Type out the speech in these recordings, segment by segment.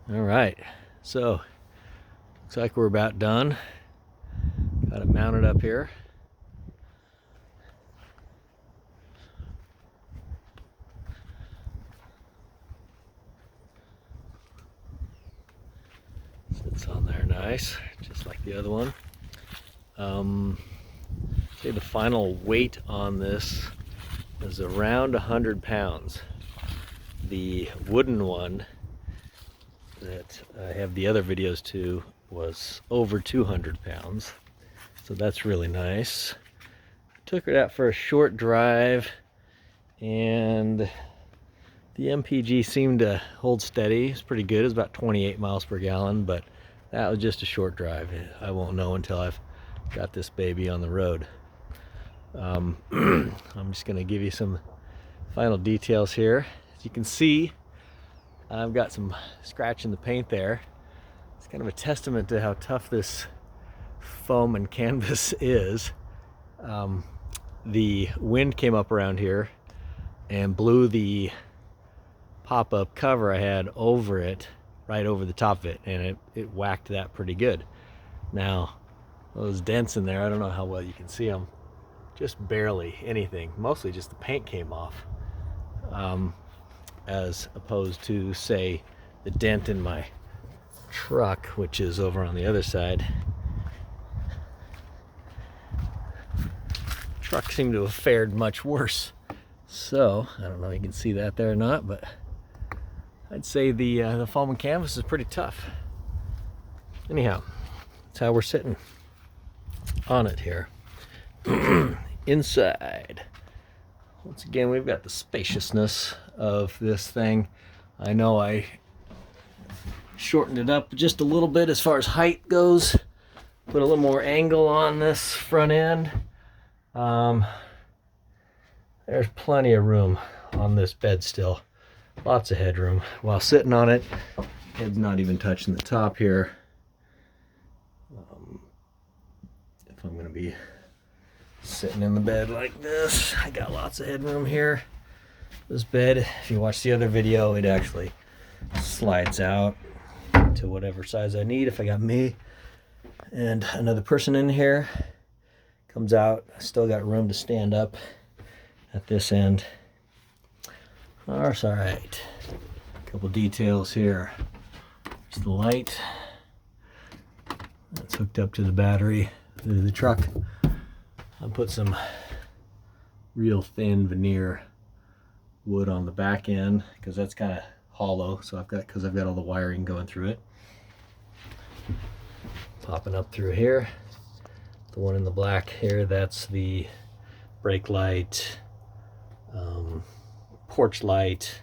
All right, so looks like we're about done. Got it mounted up here. Sits on there nice, just like the other one. Say the final weight on this is around 100 pounds. The wooden one that I have the other videos to was over 200 pounds. So that's really nice. Took it out for a short drive and the MPG seemed to hold steady. It's pretty good. It's about 28 miles per gallon, but that was just a short drive. I won't know until I've got this baby on the road. I'm just going to give you some final details here. As you can see, I've got some scratch in the paint there. It's kind of a testament to how tough this foam and canvas is. The wind came up around here and blew the pop-up cover I had over it, right over the top of it, and it whacked that pretty good. Now, those dents in there, I don't know how well you can see them, just barely anything. Mostly just the paint came off, as opposed to, say, the dent in my truck, which is over on the other side. Truck seemed to have fared much worse. So, I don't know if you can see that there or not, but I'd say the foam and canvas is pretty tough. Anyhow, that's how we're sitting on it here. Inside, once again, we've got the spaciousness of this thing. I know I shortened it up just a little bit as far as height goes, put a little more angle on this front end. There's plenty of room on this bed still. Lots of headroom. While sitting on it, head's not even touching the top here. If I'm going to be sitting in the bed like this, I got lots of headroom here. This bed, if you watch the other video, it actually slides out to whatever size I need. If I got me and another person in here, comes out. I still got room to stand up at this end. That's all right. A couple details here. There's the light. That's hooked up to the battery through the truck. I put some real thin veneer wood on the back end because that's kind of hollow. So I've got all the wiring going through it. Popping up through here. The one in the black here, that's the brake light, porch light.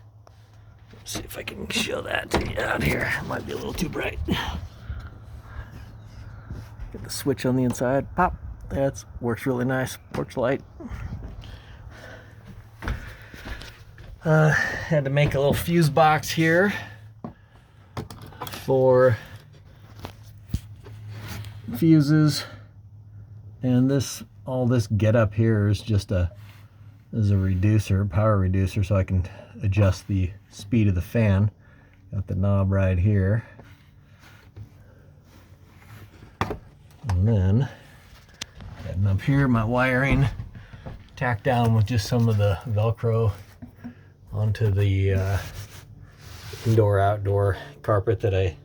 Let's see if I can show that to you out here. It might be a little too bright. Get the switch on the inside. Pop. That works really nice. Porch light. Had to make a little fuse box here for fuses. And all this get up here is just a reducer, power reducer, so I can adjust the speed of the fan. Got the knob right here. And then heading up here, my wiring tacked down with just some of the Velcro onto the indoor-outdoor carpet that I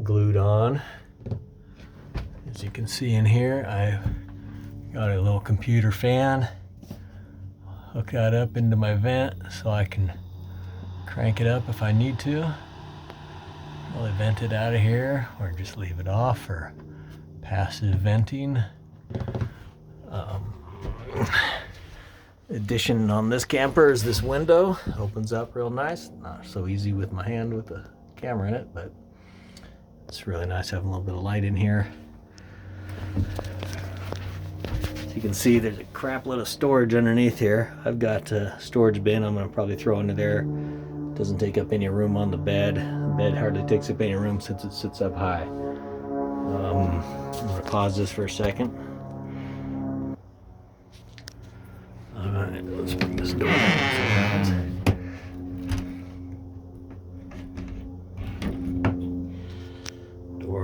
glued on. As you can see in here, I've got a little computer fan. Hook that up into my vent so I can crank it up if I need to. I'll vent it out of here or just leave it off for passive venting. Addition on this camper is this window. Opens up real nice. Not so easy with my hand with the camera in it, but it's really nice having a little bit of light in here. As you can see, there's a crap load of storage underneath here. I've got a storage bin I'm going to probably throw into there. Doesn't take up any room on the bed. The bed hardly takes up any room since it sits up high. I'm going to pause this for a second. Alright, let's bring this door down.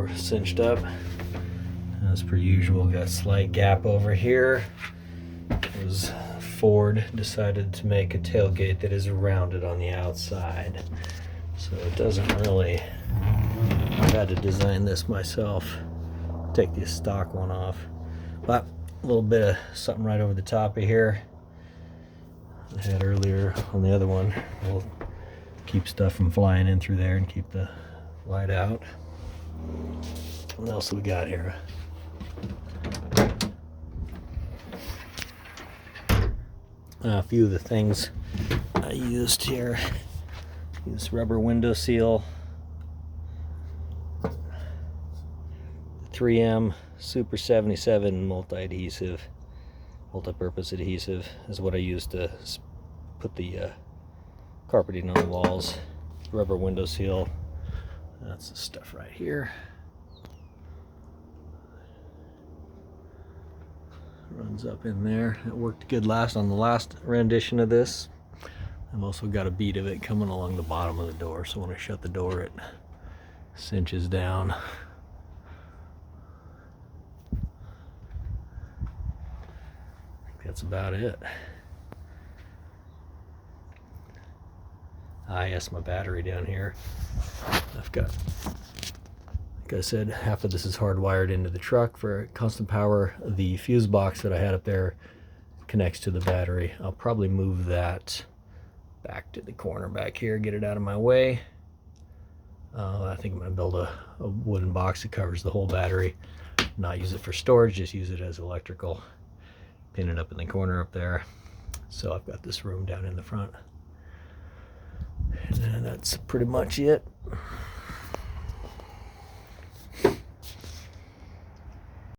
door cinched up. As per usual, got a slight gap over here. Ford decided to make a tailgate that is rounded on the outside. So it doesn't really, I've had to design this myself. Take the stock one off. But a little bit of something right over the top of here. I had earlier on the other one. We'll keep stuff from flying in through there and keep the light out. What else we got here? A few of the things I used here. Use rubber window seal, 3M Super 77 multi-adhesive, multi-purpose adhesive is what I used to put the carpeting on the walls. Rubber window seal, that's the stuff right here. Runs up in there. It worked good on the last rendition of this. I've also got a bead of it coming along the bottom of the door, so when I shut the door it cinches down. I think that's about it. Yes, my battery down here. I've got, like I said, half of this is hardwired into the truck for constant power. The fuse box that I had up there connects to the battery. I'll probably move that back to the corner back here, get it out of my way. I think I'm going to build a wooden box that covers the whole battery. Not use it for storage, just use it as electrical. Pin it up in the corner up there. So I've got this room down in the front. And that's pretty much it.